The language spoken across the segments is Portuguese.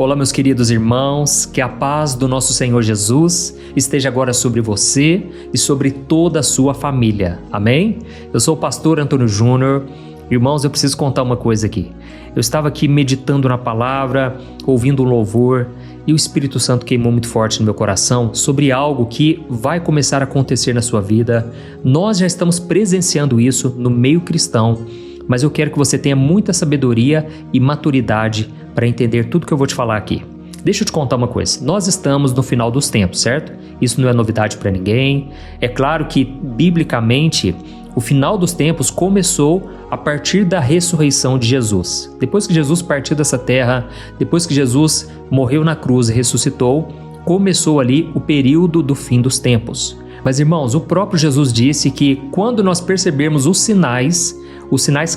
Olá, meus queridos irmãos, que a paz do nosso Senhor Jesus esteja agora sobre você e sobre toda a sua família. Amém? Eu sou o pastor Antônio Júnior. Irmãos, eu preciso contar uma coisa aqui. Eu estava aqui meditando na palavra, ouvindo um louvor, e o Espírito Santo queimou muito forte no meu coração sobre algo que vai começar a acontecer na sua vida. Nós já estamos presenciando isso no meio cristão, mas eu quero que você tenha muita sabedoria e maturidade para entender tudo que eu vou te falar aqui. Deixa eu te contar uma coisa. Nós estamos no final dos tempos, certo? Isso não é novidade para ninguém. É claro que, biblicamente, o final dos tempos começou a partir da ressurreição de Jesus. Depois que Jesus partiu dessa terra, depois que Jesus morreu na cruz e ressuscitou, começou ali o período do fim dos tempos. Mas, irmãos, o próprio Jesus disse que quando nós percebermos os sinais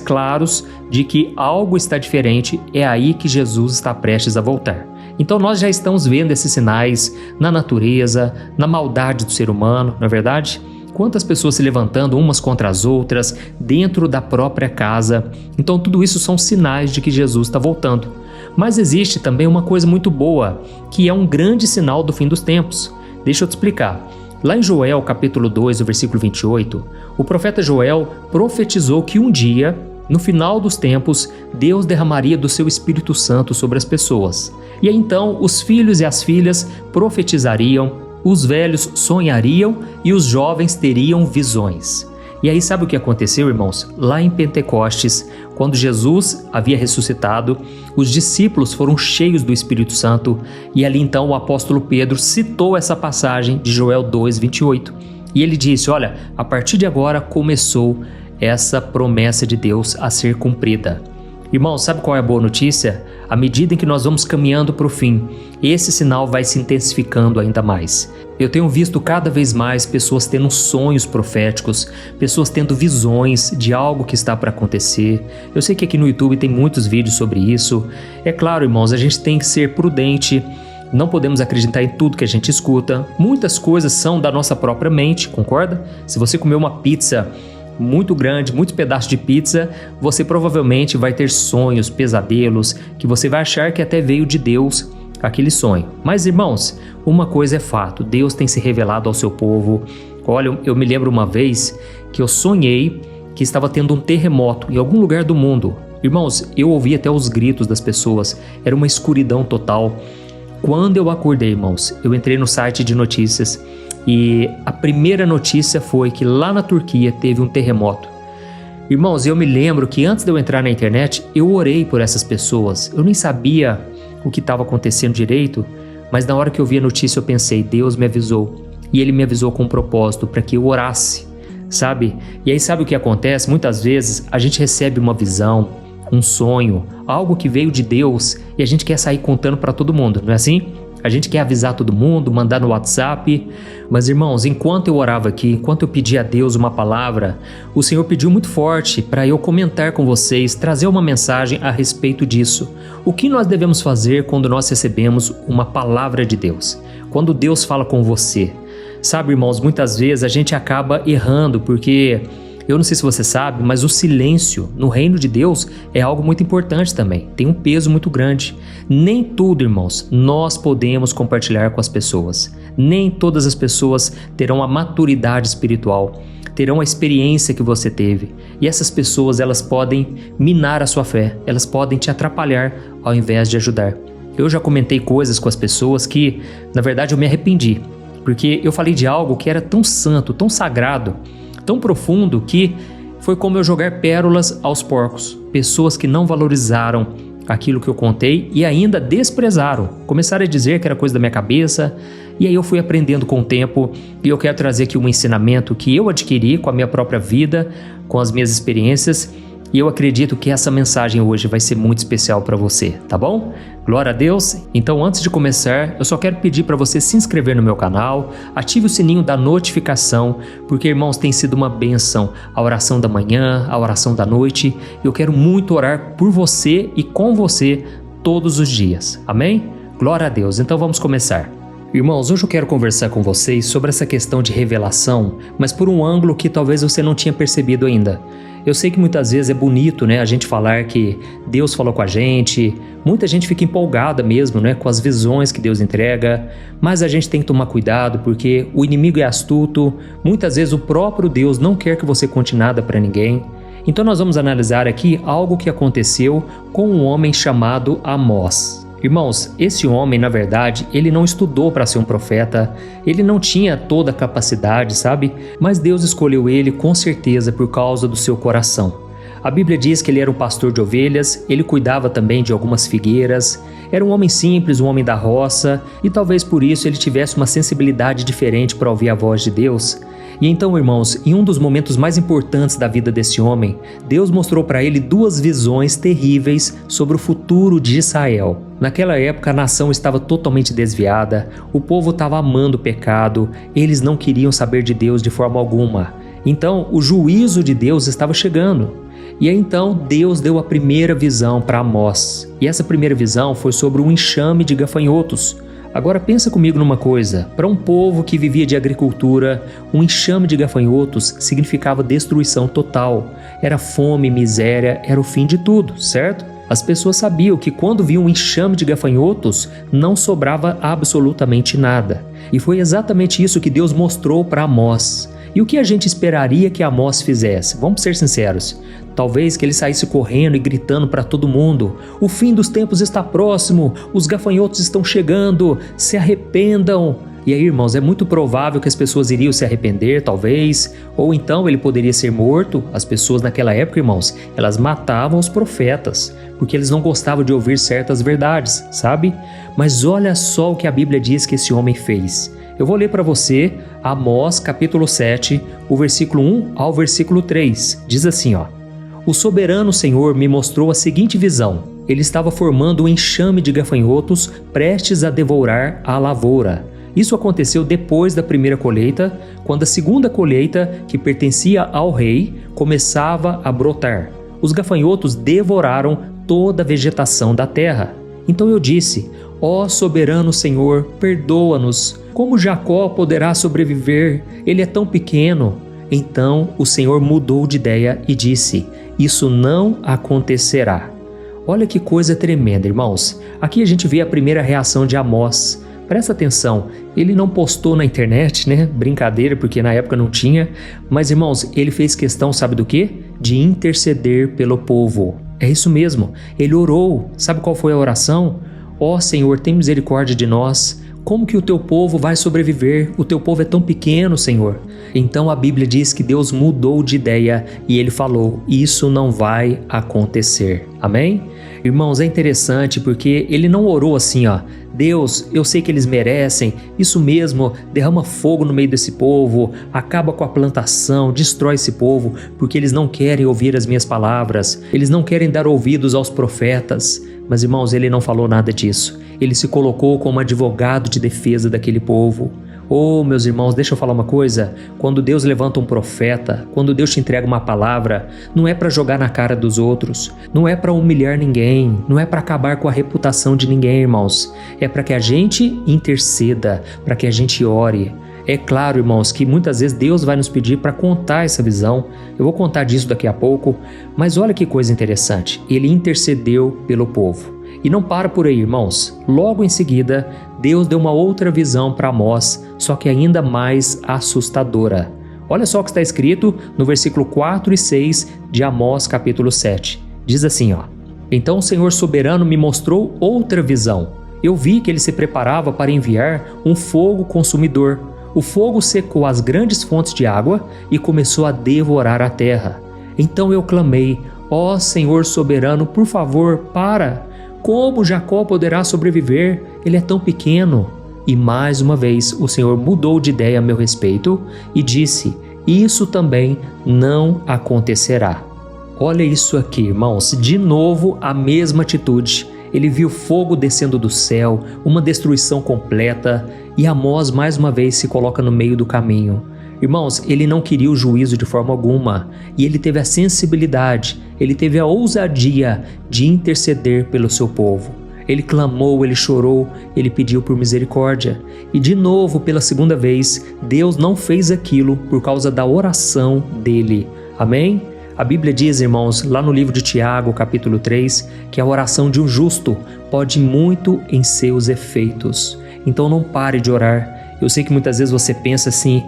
claros de que algo está diferente, é aí que Jesus está prestes a voltar. Então nós já estamos vendo esses sinais na natureza, na maldade do ser humano, não é verdade? Quantas pessoas se levantando umas contra as outras, dentro da própria casa. Então tudo isso são sinais de que Jesus está voltando. Mas existe também uma coisa muito boa, que é um grande sinal do fim dos tempos. Deixa eu te explicar. Lá em Joel, capítulo 2, o versículo 28, o profeta Joel profetizou que um dia, no final dos tempos, Deus derramaria do seu Espírito Santo sobre as pessoas. E aí então os filhos e as filhas profetizariam, os velhos sonhariam e os jovens teriam visões. E aí sabe o que aconteceu, irmãos? Lá em Pentecostes, quando Jesus havia ressuscitado, os discípulos foram cheios do Espírito Santo e ali então o apóstolo Pedro citou essa passagem de Joel 2, 28. E ele disse, olha, a partir de agora começou essa promessa de Deus a ser cumprida. Irmãos, sabe qual é a boa notícia? À medida em que nós vamos caminhando para o fim, esse sinal vai se intensificando ainda mais. Eu tenho visto cada vez mais pessoas tendo sonhos proféticos, pessoas tendo visões de algo que está para acontecer. Eu sei que aqui no YouTube tem muitos vídeos sobre isso. É claro, irmãos, a gente tem que ser prudente, não podemos acreditar em tudo que a gente escuta. Muitas coisas são da nossa própria mente, concorda? Se você comer uma pizza muito grande, muitos pedaços de pizza, você provavelmente vai ter sonhos, pesadelos, que você vai achar que até veio de Deus aquele sonho. Mas, irmãos, uma coisa é fato, Deus tem se revelado ao seu povo. Olha, eu me lembro uma vez que eu sonhei que estava tendo um terremoto em algum lugar do mundo. Irmãos, eu ouvi até os gritos das pessoas, era uma escuridão total. Quando eu acordei, irmãos, eu entrei no site de notícias e a primeira notícia foi que lá na Turquia teve um terremoto. Irmãos, eu me lembro que antes de eu entrar na internet, eu orei por essas pessoas. Eu nem sabia o que estava acontecendo direito, mas na hora que eu vi a notícia eu pensei, Deus me avisou. E Ele me avisou com um propósito, para que eu orasse, sabe? E aí sabe o que acontece? Muitas vezes a gente recebe uma visão, um sonho, algo que veio de Deus e a gente quer sair contando para todo mundo, não é assim? A gente quer avisar todo mundo, mandar no WhatsApp. Mas, irmãos, enquanto eu orava aqui, enquanto eu pedia a Deus uma palavra, o Senhor pediu muito forte para eu comentar com vocês, trazer uma mensagem a respeito disso. O que nós devemos fazer quando nós recebemos uma palavra de Deus? Quando Deus fala com você? Sabe, irmãos, muitas vezes a gente acaba errando porque... Eu não sei se você sabe, mas o silêncio no reino de Deus é algo muito importante também. Tem um peso muito grande. Nem tudo, irmãos, nós podemos compartilhar com as pessoas. Nem todas as pessoas terão a maturidade espiritual, terão a experiência que você teve. E essas pessoas, elas podem minar a sua fé, elas podem te atrapalhar ao invés de ajudar. Eu já comentei coisas com as pessoas que, na verdade, eu me arrependi. Porque eu falei de algo que era tão santo, tão sagrado, tão profundo que foi como eu jogar pérolas aos porcos. Pessoas que não valorizaram aquilo que eu contei e ainda desprezaram. Começaram a dizer que era coisa da minha cabeça. E aí eu fui aprendendo com o tempo e eu quero trazer aqui um ensinamento que eu adquiri com a minha própria vida, com as minhas experiências. E eu acredito que essa mensagem hoje vai ser muito especial para você, tá bom? Glória a Deus! Então, antes de começar, eu só quero pedir para você se inscrever no meu canal, ative o sininho da notificação, porque, irmãos, tem sido uma bênção a oração da manhã, a oração da noite. Eu quero muito orar por você e com você todos os dias, amém? Glória a Deus! Então, vamos começar. Irmãos, hoje eu quero conversar com vocês sobre essa questão de revelação, mas por um ângulo que talvez você não tinha percebido ainda. Eu sei que muitas vezes é bonito, a gente falar que Deus falou com a gente, muita gente fica empolgada mesmo, com as visões que Deus entrega, mas a gente tem que tomar cuidado porque o inimigo é astuto, muitas vezes o próprio Deus não quer que você conte nada para ninguém. Então nós vamos analisar aqui algo que aconteceu com um homem chamado Amós. Irmãos, esse homem, na verdade, ele não estudou para ser um profeta, ele não tinha toda a capacidade, sabe? Mas Deus escolheu ele com certeza por causa do seu coração. A Bíblia diz que ele era um pastor de ovelhas, ele cuidava também de algumas figueiras, era um homem simples, um homem da roça, e talvez por isso ele tivesse uma sensibilidade diferente para ouvir a voz de Deus. E então, irmãos, em um dos momentos mais importantes da vida desse homem, Deus mostrou para ele duas visões terríveis sobre o futuro de Israel. Naquela época, a nação estava totalmente desviada, o povo estava amando o pecado, eles não queriam saber de Deus de forma alguma. Então, o juízo de Deus estava chegando. E aí então Deus deu a primeira visão para Amós. E essa primeira visão foi sobre um enxame de gafanhotos. Agora pensa comigo numa coisa, para um povo que vivia de agricultura, um enxame de gafanhotos significava destruição total. Era fome, miséria, era o fim de tudo, certo? As pessoas sabiam que quando viam um enxame de gafanhotos, não sobrava absolutamente nada. E foi exatamente isso que Deus mostrou para Amós. E o que a gente esperaria que Amós fizesse? Vamos ser sinceros. Talvez que ele saísse correndo e gritando para todo mundo: o fim dos tempos está próximo, os gafanhotos estão chegando, se arrependam. E aí, irmãos, é muito provável que as pessoas iriam se arrepender, talvez, ou então ele poderia ser morto. As pessoas naquela época, irmãos, elas matavam os profetas, porque eles não gostavam de ouvir certas verdades, sabe? Mas olha só o que a Bíblia diz que esse homem fez. Eu vou ler para você Amós capítulo 7, o versículo 1 ao versículo 3. Diz assim, O soberano Senhor me mostrou a seguinte visão. Ele estava formando um enxame de gafanhotos prestes a devorar a lavoura. Isso aconteceu depois da primeira colheita, quando a segunda colheita, que pertencia ao rei, começava a brotar. Os gafanhotos devoraram toda a vegetação da terra. Então eu disse: ó soberano Senhor, perdoa-nos. Como Jacó poderá sobreviver? Ele é tão pequeno. Então o Senhor mudou de ideia e disse: isso não acontecerá. Olha que coisa tremenda, irmãos. Aqui a gente vê a primeira reação de Amós. Presta atenção, ele não postou na internet, Brincadeira, porque na época não tinha. Mas, irmãos, ele fez questão, sabe do quê? De interceder pelo povo. É isso mesmo, ele orou. Sabe qual foi a oração? Ó Senhor, tem misericórdia de nós. Como que o teu povo vai sobreviver? O teu povo é tão pequeno, Senhor. Então a Bíblia diz que Deus mudou de ideia e ele falou: isso não vai acontecer. Amém? Irmãos, é interessante porque ele não orou assim, Deus, eu sei que eles merecem, isso mesmo, derrama fogo no meio desse povo, acaba com a plantação, destrói esse povo, porque eles não querem ouvir as minhas palavras, eles não querem dar ouvidos aos profetas. Mas, irmãos, ele não falou nada disso. Ele se colocou como advogado de defesa daquele povo. Oh, meus irmãos, deixa eu falar uma coisa. Quando Deus levanta um profeta, quando Deus te entrega uma palavra, não é para jogar na cara dos outros, não é para humilhar ninguém, não é para acabar com a reputação de ninguém, irmãos. É para que a gente interceda, para que a gente ore. É claro, irmãos, que muitas vezes Deus vai nos pedir para contar essa visão. Eu vou contar disso daqui a pouco, mas olha que coisa interessante. Ele intercedeu pelo povo. E não para por aí, irmãos. Logo em seguida, Deus deu uma outra visão para Amós, só que ainda mais assustadora. Olha só o que está escrito no versículo 4 e 6 de Amós capítulo 7. Diz assim, Então o Senhor soberano me mostrou outra visão. Eu vi que ele se preparava para enviar um fogo consumidor. O fogo secou as grandes fontes de água e começou a devorar a terra. Então eu clamei: ó Senhor soberano, por favor, para! Como Jacó poderá sobreviver? Ele é tão pequeno. E mais uma vez o Senhor mudou de ideia a meu respeito e disse: isso também não acontecerá. Olha isso aqui, irmãos, de novo a mesma atitude. Ele viu fogo descendo do céu, uma destruição completa, e Amós mais uma vez se coloca no meio do caminho. Irmãos, ele não queria o juízo de forma alguma, e ele teve a sensibilidade, ele teve a ousadia de interceder pelo seu povo. Ele clamou, ele chorou, ele pediu por misericórdia. E de novo, pela segunda vez, Deus não fez aquilo por causa da oração dele. Amém? A Bíblia diz, irmãos, lá no livro de Tiago, capítulo 3, que a oração de um justo pode muito em seus efeitos. Então não pare de orar. Eu sei que muitas vezes você pensa assim: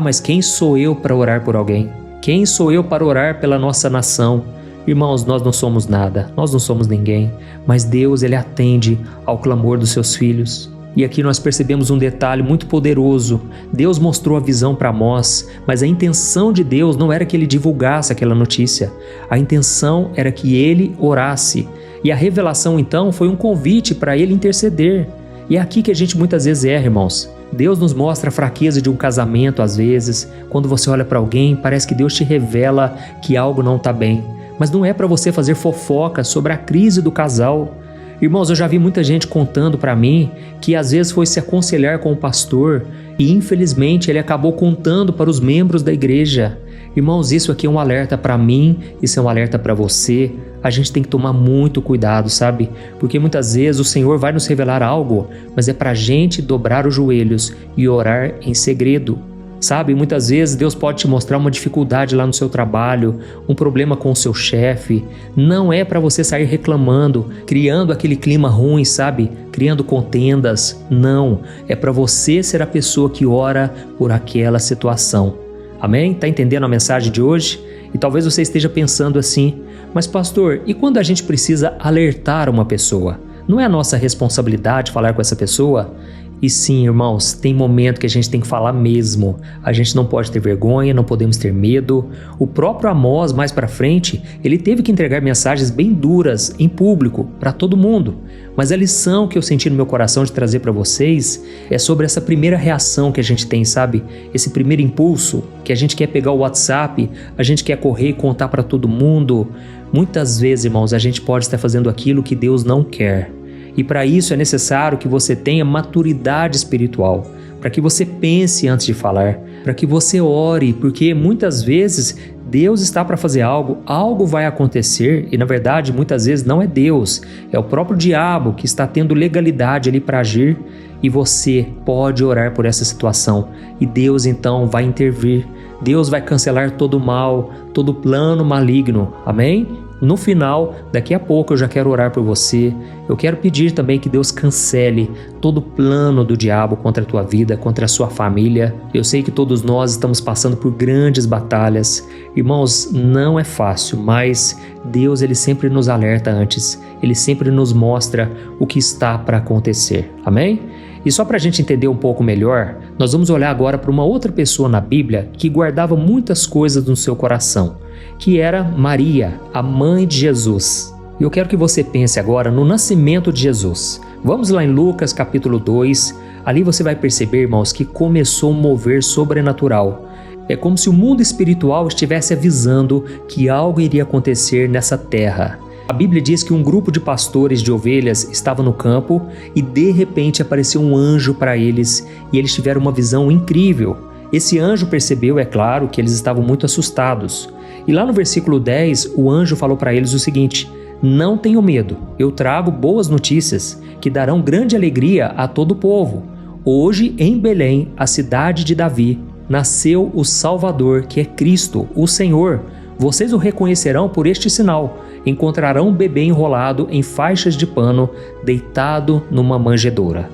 mas quem sou eu para orar por alguém? Quem sou eu para orar pela nossa nação? Irmãos, nós não somos nada, nós não somos ninguém, mas Deus, Ele atende ao clamor dos seus filhos. E aqui nós percebemos um detalhe muito poderoso. Deus mostrou a visão para Amós, mas a intenção de Deus não era que ele divulgasse aquela notícia. A intenção era que ele orasse. E a revelação então foi um convite para ele interceder. E é aqui que a gente muitas vezes erra, irmãos. Deus nos mostra a fraqueza de um casamento às vezes. Quando você olha para alguém, parece que Deus te revela que algo não está bem. Mas não é para você fazer fofoca sobre a crise do casal. Irmãos, eu já vi muita gente contando para mim que às vezes foi se aconselhar com o pastor e infelizmente ele acabou contando para os membros da igreja. Irmãos, isso aqui é um alerta para mim, isso é um alerta para você. A gente tem que tomar muito cuidado, sabe? Porque muitas vezes o Senhor vai nos revelar algo, mas é para a gente dobrar os joelhos e orar em segredo. Sabe, muitas vezes Deus pode te mostrar uma dificuldade lá no seu trabalho, um problema com o seu chefe. Não é para você sair reclamando, criando aquele clima ruim, sabe? Criando contendas. Não, é para você ser a pessoa que ora por aquela situação. Amém? Tá entendendo a mensagem de hoje? E talvez você esteja pensando assim: mas pastor, e quando a gente precisa alertar uma pessoa? Não é a nossa responsabilidade falar com essa pessoa? E sim, irmãos, tem momento que a gente tem que falar mesmo. A gente não pode ter vergonha, não podemos ter medo. O próprio Amós, mais para frente, ele teve que entregar mensagens bem duras, em público, para todo mundo. Mas a lição que eu senti no meu coração de trazer para vocês é sobre essa primeira reação que a gente tem, sabe? Esse primeiro impulso, que a gente quer pegar o WhatsApp, a gente quer correr e contar para todo mundo. Muitas vezes, irmãos, a gente pode estar fazendo aquilo que Deus não quer. E para isso é necessário que você tenha maturidade espiritual, para que você pense antes de falar, para que você ore, porque muitas vezes Deus está para fazer algo, algo vai acontecer e na verdade muitas vezes não é Deus, é o próprio diabo que está tendo legalidade ali para agir e você pode orar por essa situação e Deus então vai intervir, Deus vai cancelar todo o mal, todo o plano maligno, amém? No final, daqui a pouco eu já quero orar por você. Eu quero pedir também que Deus cancele todo o plano do diabo contra a tua vida, contra a sua família. Eu sei que todos nós estamos passando por grandes batalhas. Irmãos, não é fácil, mas Deus ele sempre nos alerta antes. Ele sempre nos mostra o que está para acontecer. Amém? E só para a gente entender um pouco melhor, nós vamos olhar agora para uma outra pessoa na Bíblia que guardava muitas coisas no seu coração, que era Maria, a mãe de Jesus. E eu quero que você pense agora no nascimento de Jesus. Vamos lá em Lucas capítulo 2, ali você vai perceber, irmãos, que começou um mover sobrenatural. É como se o mundo espiritual estivesse avisando que algo iria acontecer nessa terra. A Bíblia diz que um grupo de pastores de ovelhas estava no campo e de repente apareceu um anjo para eles e eles tiveram uma visão incrível. Esse anjo percebeu, é claro, que eles estavam muito assustados. E lá no versículo 10, o anjo falou para eles o seguinte: não tenham medo, eu trago boas notícias que darão grande alegria a todo o povo. Hoje em Belém, a cidade de Davi, nasceu o Salvador, que é Cristo, o Senhor. Vocês o reconhecerão por este sinal. Encontrarão um bebê enrolado em faixas de pano, deitado numa manjedoura.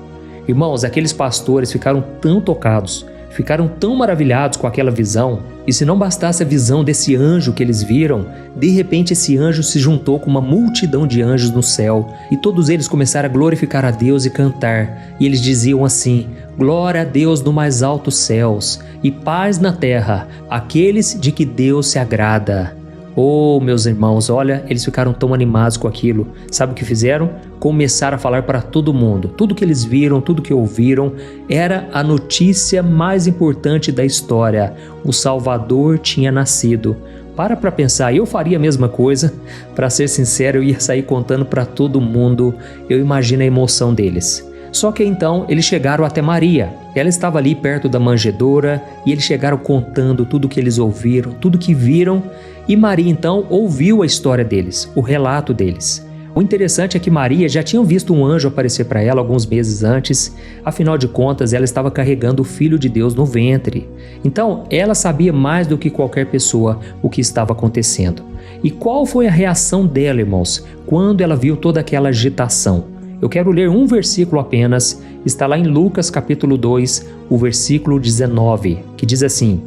Irmãos, aqueles pastores ficaram tão tocados, ficaram tão maravilhados com aquela visão, e se não bastasse a visão desse anjo que eles viram, de repente esse anjo se juntou com uma multidão de anjos no céu, e todos eles começaram a glorificar a Deus e cantar, e eles diziam assim: glória a Deus no mais altos céus, e paz na terra, aqueles de que Deus se agrada. Oh, meus irmãos, olha, eles ficaram tão animados com aquilo. Sabe o que fizeram? Começaram a falar para todo mundo. Tudo que eles viram, tudo que ouviram, era a notícia mais importante da história. O Salvador tinha nascido. Para pensar, eu faria a mesma coisa. Para ser sincero, eu ia sair contando para todo mundo. Eu imagino a emoção deles. Só que então eles chegaram até Maria. Ela estava ali perto da manjedoura e eles chegaram contando tudo o que eles ouviram, tudo que viram. E Maria então ouviu a história deles, o relato deles. O interessante é que Maria já tinha visto um anjo aparecer para ela alguns meses antes, afinal de contas ela estava carregando o Filho de Deus no ventre. Então ela sabia mais do que qualquer pessoa o que estava acontecendo. E qual foi a reação dela, irmãos, quando ela viu toda aquela agitação? Eu quero ler um versículo apenas, está lá em Lucas capítulo 2, o versículo 19, que diz assim: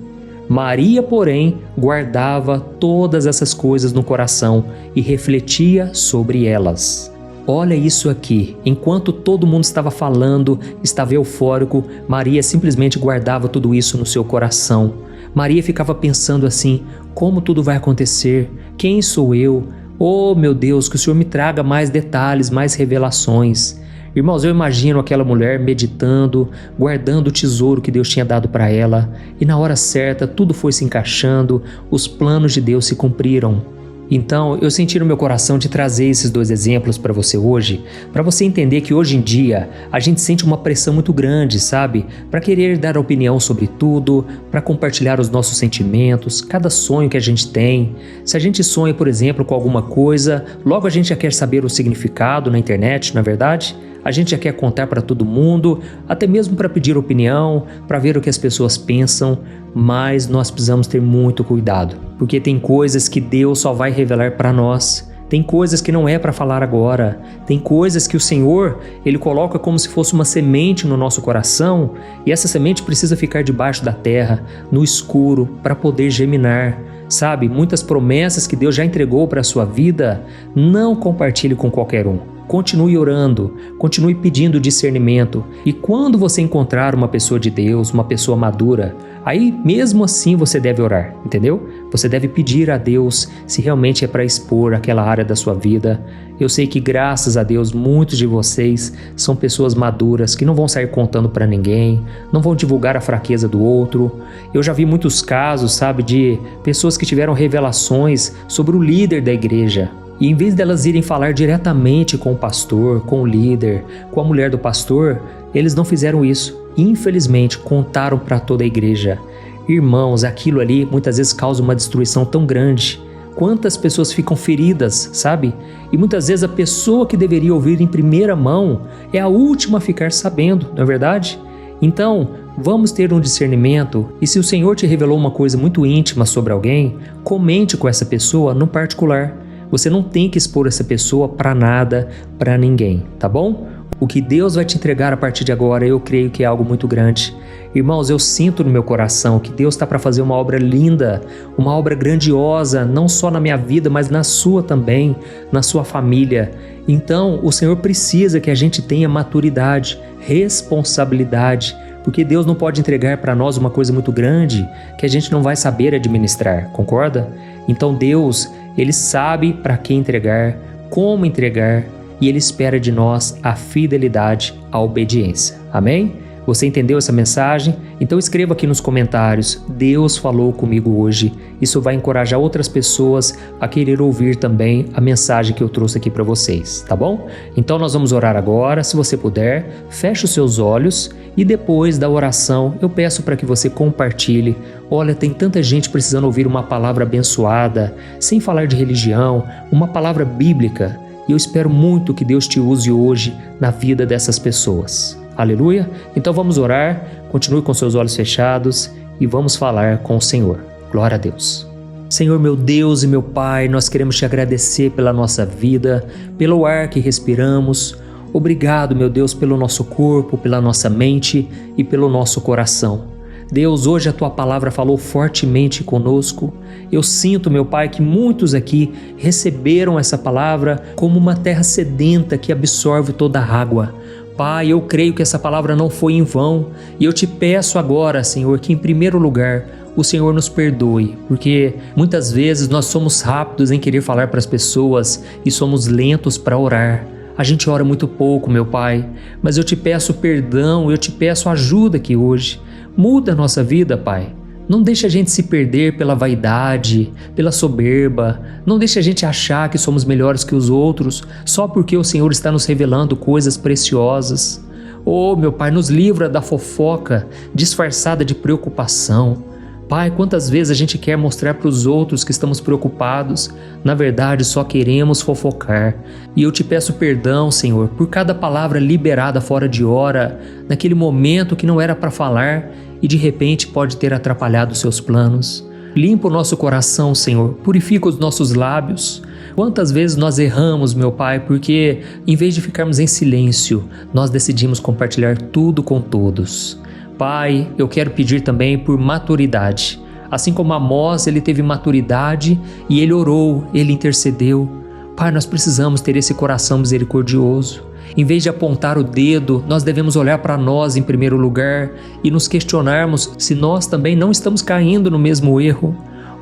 Maria, porém, guardava todas essas coisas no coração e refletia sobre elas. Olha isso aqui, enquanto todo mundo estava falando, estava eufórico, Maria simplesmente guardava tudo isso no seu coração. Maria ficava pensando assim: como tudo vai acontecer? Quem sou eu? Oh meu Deus, que o Senhor me traga mais detalhes, mais revelações. Irmãos, eu imagino aquela mulher meditando, guardando o tesouro que Deus tinha dado para ela, e na hora certa tudo foi se encaixando, os planos de Deus se cumpriram. Então, eu senti no meu coração de trazer esses dois exemplos para você hoje, para você entender que hoje em dia a gente sente uma pressão muito grande, sabe? Para querer dar opinião sobre tudo, para compartilhar os nossos sentimentos, cada sonho que a gente tem. Se a gente sonha, por exemplo, com alguma coisa, logo a gente já quer saber o significado na internet, não é verdade? A gente já quer contar para todo mundo, até mesmo para pedir opinião, para ver o que as pessoas pensam, mas nós precisamos ter muito cuidado, porque tem coisas que Deus só vai revelar para nós, tem coisas que não é para falar agora, tem coisas que o Senhor, Ele coloca como se fosse uma semente no nosso coração, e essa semente precisa ficar debaixo da terra, no escuro, para poder germinar. Sabe, muitas promessas que Deus já entregou para a sua vida, não compartilhe com qualquer um. Continue orando, continue pedindo discernimento, e quando você encontrar uma pessoa de Deus, uma pessoa madura, aí mesmo assim você deve orar, entendeu? Você deve pedir a Deus se realmente é para expor aquela área da sua vida. Eu sei que graças a Deus muitos de vocês são pessoas maduras que não vão sair contando para ninguém, não vão divulgar a fraqueza do outro. Eu já vi muitos casos, sabe, de pessoas que tiveram revelações sobre o líder da igreja. E em vez delas irem falar diretamente com o pastor, com o líder, com a mulher do pastor, eles não fizeram isso. Infelizmente, contaram para toda a igreja. Irmãos, aquilo ali muitas vezes causa uma destruição tão grande. Quantas pessoas ficam feridas, sabe? E muitas vezes a pessoa que deveria ouvir em primeira mão é a última a ficar sabendo, não é verdade? Então, vamos ter um discernimento, e se o Senhor te revelou uma coisa muito íntima sobre alguém, comente com essa pessoa no particular. Você não tem que expor essa pessoa para nada, para ninguém, tá bom? O que Deus vai te entregar a partir de agora, eu creio que é algo muito grande. Irmãos, eu sinto no meu coração que Deus está para fazer uma obra linda, uma obra grandiosa, não só na minha vida, mas na sua também, na sua família. Então, o Senhor precisa que a gente tenha maturidade, responsabilidade, porque Deus não pode entregar para nós uma coisa muito grande que a gente não vai saber administrar, concorda? Então Deus, Ele sabe para quem entregar, como entregar, e Ele espera de nós a fidelidade, a obediência. Amém? Você entendeu essa mensagem? Então escreva aqui nos comentários: Deus falou comigo hoje. Isso vai encorajar outras pessoas a querer ouvir também a mensagem que eu trouxe aqui para vocês, tá bom? Então nós vamos orar agora. Se você puder, feche os seus olhos e depois da oração eu peço para que você compartilhe. Olha, tem tanta gente precisando ouvir uma palavra abençoada, sem falar de religião, uma palavra bíblica. E eu espero muito que Deus te use hoje na vida dessas pessoas. Aleluia? Então vamos orar, continue com seus olhos fechados e vamos falar com o Senhor. Glória a Deus. Senhor, meu Deus e meu Pai, nós queremos te agradecer pela nossa vida, pelo ar que respiramos. Obrigado, meu Deus, pelo nosso corpo, pela nossa mente e pelo nosso coração. Deus, hoje a Tua palavra falou fortemente conosco. Eu sinto, meu Pai, que muitos aqui receberam essa palavra como uma terra sedenta que absorve toda a água. Pai, eu creio que essa palavra não foi em vão, e eu te peço agora, Senhor, que em primeiro lugar o Senhor nos perdoe, porque muitas vezes nós somos rápidos em querer falar para as pessoas e somos lentos para orar. A gente ora muito pouco, meu Pai, mas eu te peço perdão, eu te peço ajuda aqui hoje. Muda a nossa vida, Pai. Não deixe a gente se perder pela vaidade, pela soberba. Não deixe a gente achar que somos melhores que os outros só porque o Senhor está nos revelando coisas preciosas. Oh, meu Pai, nos livra da fofoca disfarçada de preocupação. Pai, quantas vezes a gente quer mostrar para os outros que estamos preocupados, na verdade só queremos fofocar. E eu te peço perdão, Senhor, por cada palavra liberada fora de hora, naquele momento que não era para falar e de repente pode ter atrapalhado os seus planos. Limpa o nosso coração, Senhor, purifica os nossos lábios. Quantas vezes nós erramos, meu Pai, porque em vez de ficarmos em silêncio, nós decidimos compartilhar tudo com todos. Pai, eu quero pedir também por maturidade. Assim como Amós, ele teve maturidade e ele orou, ele intercedeu. Pai, nós precisamos ter esse coração misericordioso. Em vez de apontar o dedo, nós devemos olhar para nós em primeiro lugar e nos questionarmos se nós também não estamos caindo no mesmo erro.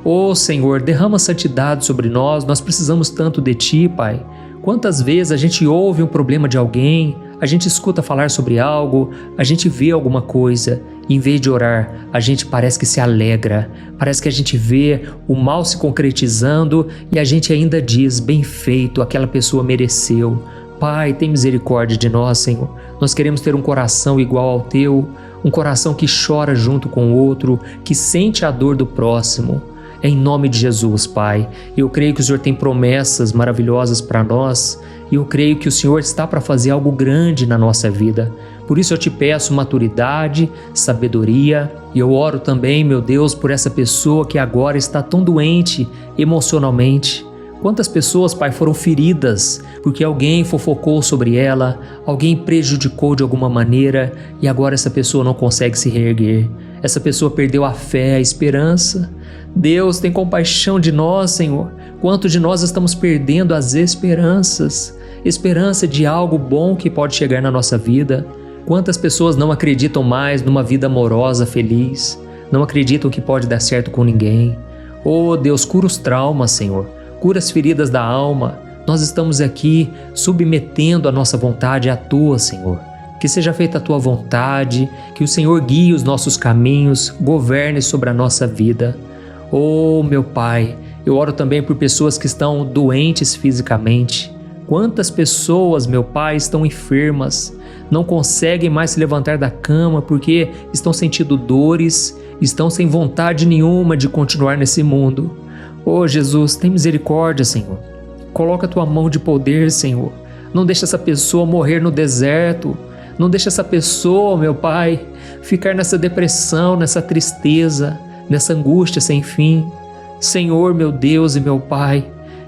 Oh, Senhor, derrama santidade sobre nós precisamos tanto de Ti, Pai. Quantas vezes a gente ouve um problema de alguém, a gente escuta falar sobre algo, a gente vê alguma coisa, e em vez de orar, a gente parece que se alegra, parece que a gente vê o mal se concretizando e a gente ainda diz, bem feito, aquela pessoa mereceu. Pai, tem misericórdia de nós, Senhor. Nós queremos ter um coração igual ao Teu, um coração que chora junto com o outro, que sente a dor do próximo. Em nome de Jesus, Pai, eu creio que o Senhor tem promessas maravilhosas para nós e eu creio que o Senhor está para fazer algo grande na nossa vida. Por isso eu te peço maturidade, sabedoria e eu oro também, meu Deus, por essa pessoa que agora está tão doente emocionalmente. Quantas pessoas, Pai, foram feridas porque alguém fofocou sobre ela, alguém prejudicou de alguma maneira e agora essa pessoa não consegue se reerguer. Essa pessoa perdeu a fé, a esperança. Deus, tem compaixão de nós, Senhor. Quanto de nós estamos perdendo as esperanças? Esperança de algo bom que pode chegar na nossa vida. Quantas pessoas não acreditam mais numa vida amorosa, feliz? Não acreditam que pode dar certo com ninguém? Oh, Deus, cura os traumas, Senhor. Cura as feridas da alma. Nós estamos aqui submetendo a nossa vontade à Tua, Senhor. Que seja feita a Tua vontade, que o Senhor guie os nossos caminhos, governe sobre a nossa vida. Oh, meu Pai, eu oro também por pessoas que estão doentes fisicamente. Quantas pessoas, meu Pai, estão enfermas, não conseguem mais se levantar da cama porque estão sentindo dores, estão sem vontade nenhuma de continuar nesse mundo. Oh, Jesus, tem misericórdia, Senhor. Coloca a Tua mão de poder, Senhor. Não deixa essa pessoa morrer no deserto. Não deixa essa pessoa, meu Pai, ficar nessa depressão, nessa tristeza, nessa angústia sem fim. Senhor, meu Deus e meu Pai,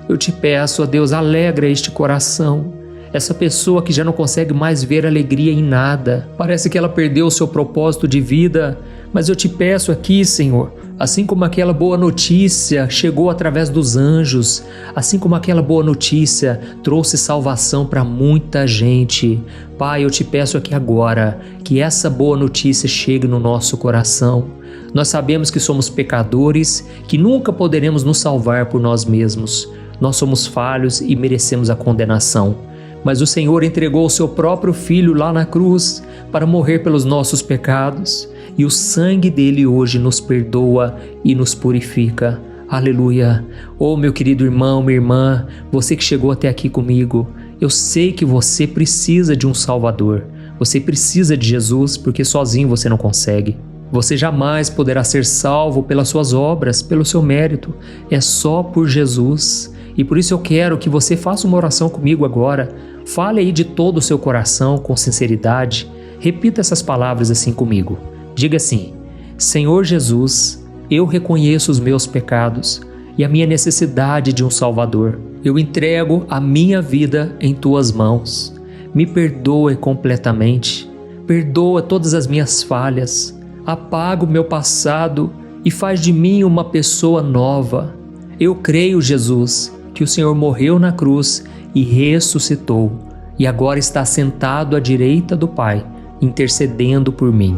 eu te peço, ó Deus, alegra este coração. Essa pessoa que já não consegue mais ver alegria em nada. Parece que ela perdeu o seu propósito de vida, mas eu te peço aqui, Senhor, assim como aquela boa notícia chegou através dos anjos, assim como aquela boa notícia trouxe salvação para muita gente. Pai, eu te peço aqui agora que essa boa notícia chegue no nosso coração. Nós sabemos que somos pecadores, que nunca poderemos nos salvar por nós mesmos. Nós somos falhos e merecemos a condenação. Mas o Senhor entregou o seu próprio Filho lá na cruz para morrer pelos nossos pecados. E o sangue dele hoje nos perdoa e nos purifica. Aleluia! Oh, meu querido irmão, minha irmã, você que chegou até aqui comigo, eu sei que você precisa de um Salvador. Você precisa de Jesus porque sozinho você não consegue. Você jamais poderá ser salvo pelas suas obras, pelo seu mérito. É só por Jesus. E por isso eu quero que você faça uma oração comigo agora. Fale aí de todo o seu coração, com sinceridade. Repita essas palavras assim comigo. Diga assim: Senhor Jesus, eu reconheço os meus pecados e a minha necessidade de um Salvador. Eu entrego a minha vida em Tuas mãos. Me perdoe completamente. Perdoa todas as minhas falhas. Apaga o meu passado e faz de mim uma pessoa nova. Eu creio, Jesus, que o Senhor morreu na cruz e ressuscitou e agora está sentado à direita do Pai, intercedendo por mim.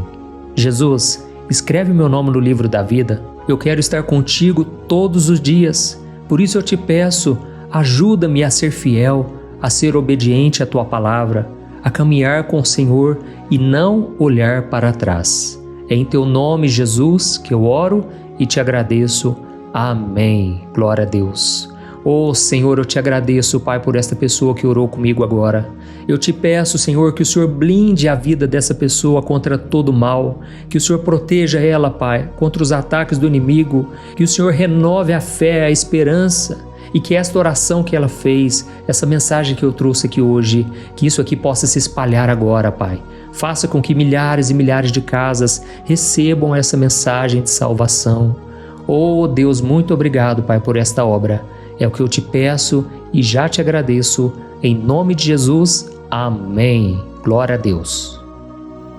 Jesus, escreve meu nome no livro da vida. Eu quero estar contigo todos os dias. Por isso eu te peço, ajuda-me a ser fiel, a ser obediente à Tua palavra, a caminhar com o Senhor e não olhar para trás. É em Teu nome, Jesus, que eu oro e te agradeço. Amém. Glória a Deus. Oh, Senhor, eu te agradeço, Pai, por esta pessoa que orou comigo agora. Eu te peço, Senhor, que o Senhor blinde a vida dessa pessoa contra todo mal, que o Senhor proteja ela, Pai, contra os ataques do inimigo, que o Senhor renove a fé, a esperança, e que esta oração que ela fez, essa mensagem que eu trouxe aqui hoje, que isso aqui possa se espalhar agora, Pai. Faça com que milhares e milhares de casas recebam essa mensagem de salvação. Oh, Deus, muito obrigado, Pai, por esta obra. É o que eu te peço e já te agradeço. Em nome de Jesus, amém. Glória a Deus.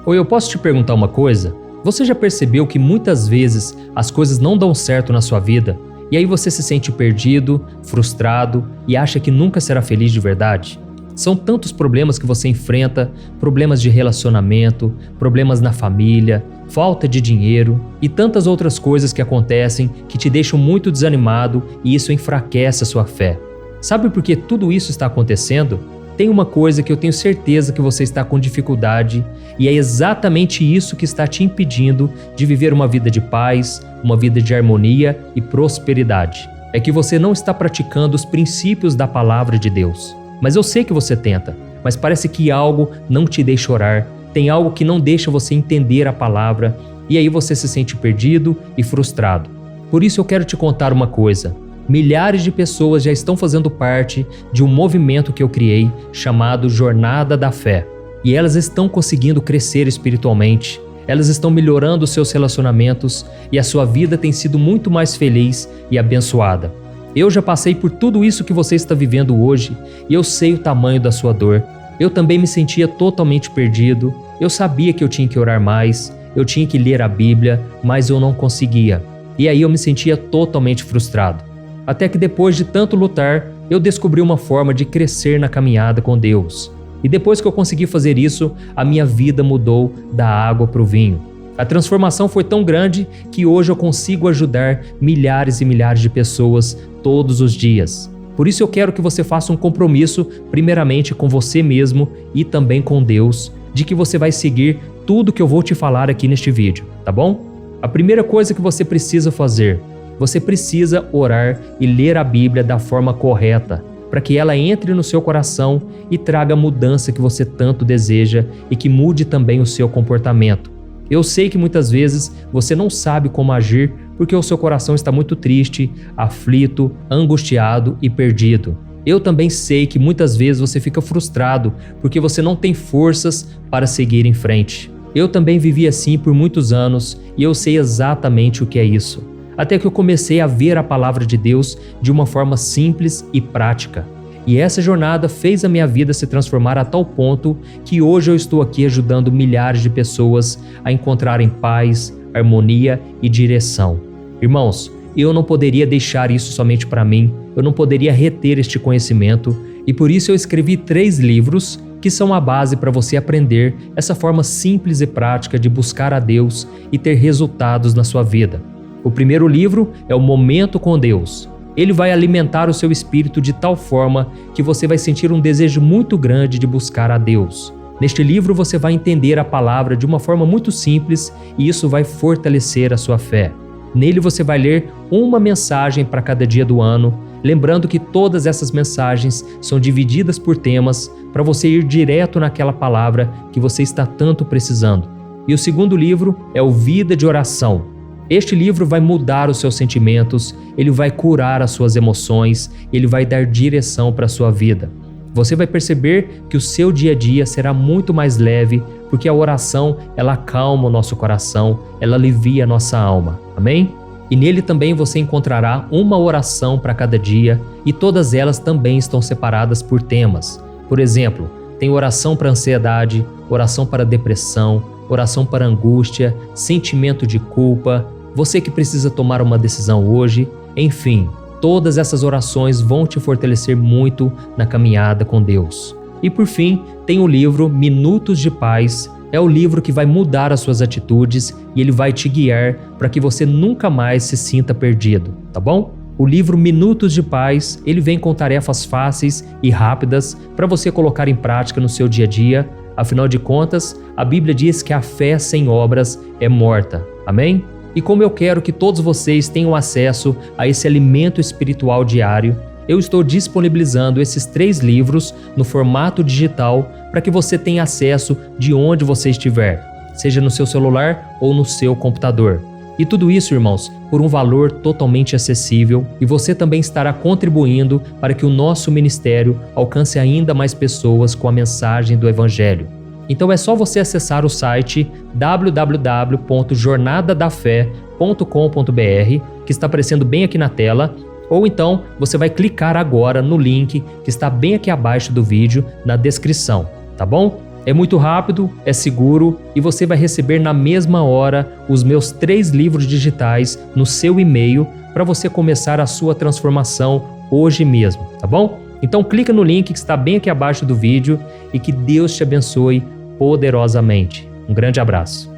Oi, eu posso te perguntar uma coisa? Você já percebeu que muitas vezes as coisas não dão certo na sua vida? E aí você se sente perdido, frustrado e acha que nunca será feliz de verdade? São tantos problemas que você enfrenta, problemas de relacionamento, problemas na família, falta de dinheiro e tantas outras coisas que acontecem que te deixam muito desanimado e isso enfraquece a sua fé. Sabe por que tudo isso está acontecendo? Tem uma coisa que eu tenho certeza que você está com dificuldade e é exatamente isso que está te impedindo de viver uma vida de paz, uma vida de harmonia e prosperidade. É que você não está praticando os princípios da palavra de Deus. Mas eu sei que você tenta, mas parece que algo não te deixa orar, tem algo que não deixa você entender a palavra e aí você se sente perdido e frustrado. Por isso eu quero te contar uma coisa. Milhares de pessoas já estão fazendo parte de um movimento que eu criei chamado Jornada da Fé. E elas estão conseguindo crescer espiritualmente, elas estão melhorando seus relacionamentos e a sua vida tem sido muito mais feliz e abençoada. Eu já passei por tudo isso que você está vivendo hoje e eu sei o tamanho da sua dor. Eu também me sentia totalmente perdido, eu sabia que eu tinha que orar mais, eu tinha que ler a Bíblia, mas eu não conseguia. E aí eu me sentia totalmente frustrado. Até que depois de tanto lutar, eu descobri uma forma de crescer na caminhada com Deus. E depois que eu consegui fazer isso, a minha vida mudou da água para o vinho. A transformação foi tão grande que hoje eu consigo ajudar milhares e milhares de pessoas todos os dias. Por isso eu quero que você faça um compromisso, primeiramente com você mesmo e também com Deus, de que você vai seguir tudo que eu vou te falar aqui neste vídeo, tá bom? A primeira coisa que você precisa fazer, você precisa orar e ler a Bíblia da forma correta, para que ela entre no seu coração e traga a mudança que você tanto deseja e que mude também o seu comportamento. Eu sei que muitas vezes você não sabe como agir porque o seu coração está muito triste, aflito, angustiado e perdido. Eu também sei que muitas vezes você fica frustrado porque você não tem forças para seguir em frente. Eu também vivi assim por muitos anos e eu sei exatamente o que é isso. Até que eu comecei a ver a palavra de Deus de uma forma simples e prática. E essa jornada fez a minha vida se transformar a tal ponto que hoje eu estou aqui ajudando milhares de pessoas a encontrarem paz, harmonia e direção. Irmãos, eu não poderia deixar isso somente para mim, eu não poderia reter este conhecimento e por isso eu escrevi 3 livros que são a base para você aprender essa forma simples e prática de buscar a Deus e ter resultados na sua vida. O primeiro livro é o Momento com Deus. Ele vai alimentar o seu espírito de tal forma que você vai sentir um desejo muito grande de buscar a Deus. Neste livro você vai entender a palavra de uma forma muito simples e isso vai fortalecer a sua fé. Nele você vai ler uma mensagem para cada dia do ano, lembrando que todas essas mensagens são divididas por temas para você ir direto naquela palavra que você está tanto precisando. E o segundo livro é o Vida de Oração. Este livro vai mudar os seus sentimentos, ele vai curar as suas emoções, ele vai dar direção para a sua vida. Você vai perceber que o seu dia a dia será muito mais leve, porque a oração, ela acalma o nosso coração, ela alivia a nossa alma. Amém? E nele também você encontrará uma oração para cada dia e todas elas também estão separadas por temas. Por exemplo, tem oração para ansiedade, oração para depressão, oração para angústia, sentimento de culpa, você que precisa tomar uma decisão hoje, enfim, todas essas orações vão te fortalecer muito na caminhada com Deus. E por fim, tem o livro Minutos de Paz, é o livro que vai mudar as suas atitudes e ele vai te guiar para que você nunca mais se sinta perdido, tá bom? O livro Minutos de Paz, ele vem com tarefas fáceis e rápidas para você colocar em prática no seu dia a dia. Afinal de contas, a Bíblia diz que a fé sem obras é morta. Amém? E como eu quero que todos vocês tenham acesso a esse alimento espiritual diário, eu estou disponibilizando esses 3 livros no formato digital para que você tenha acesso de onde você estiver, seja no seu celular ou no seu computador. E tudo isso, irmãos, por um valor totalmente acessível, e você também estará contribuindo para que o nosso ministério alcance ainda mais pessoas com a mensagem do Evangelho. Então é só você acessar o site www.jornadadafé.com.br, que está aparecendo bem aqui na tela, ou então você vai clicar agora no link que está bem aqui abaixo do vídeo, na descrição, tá bom? É muito rápido, é seguro e você vai receber na mesma hora os meus 3 livros digitais no seu e-mail para você começar a sua transformação hoje mesmo, tá bom? Então clica no link que está bem aqui abaixo do vídeo e que Deus te abençoe poderosamente. Um grande abraço.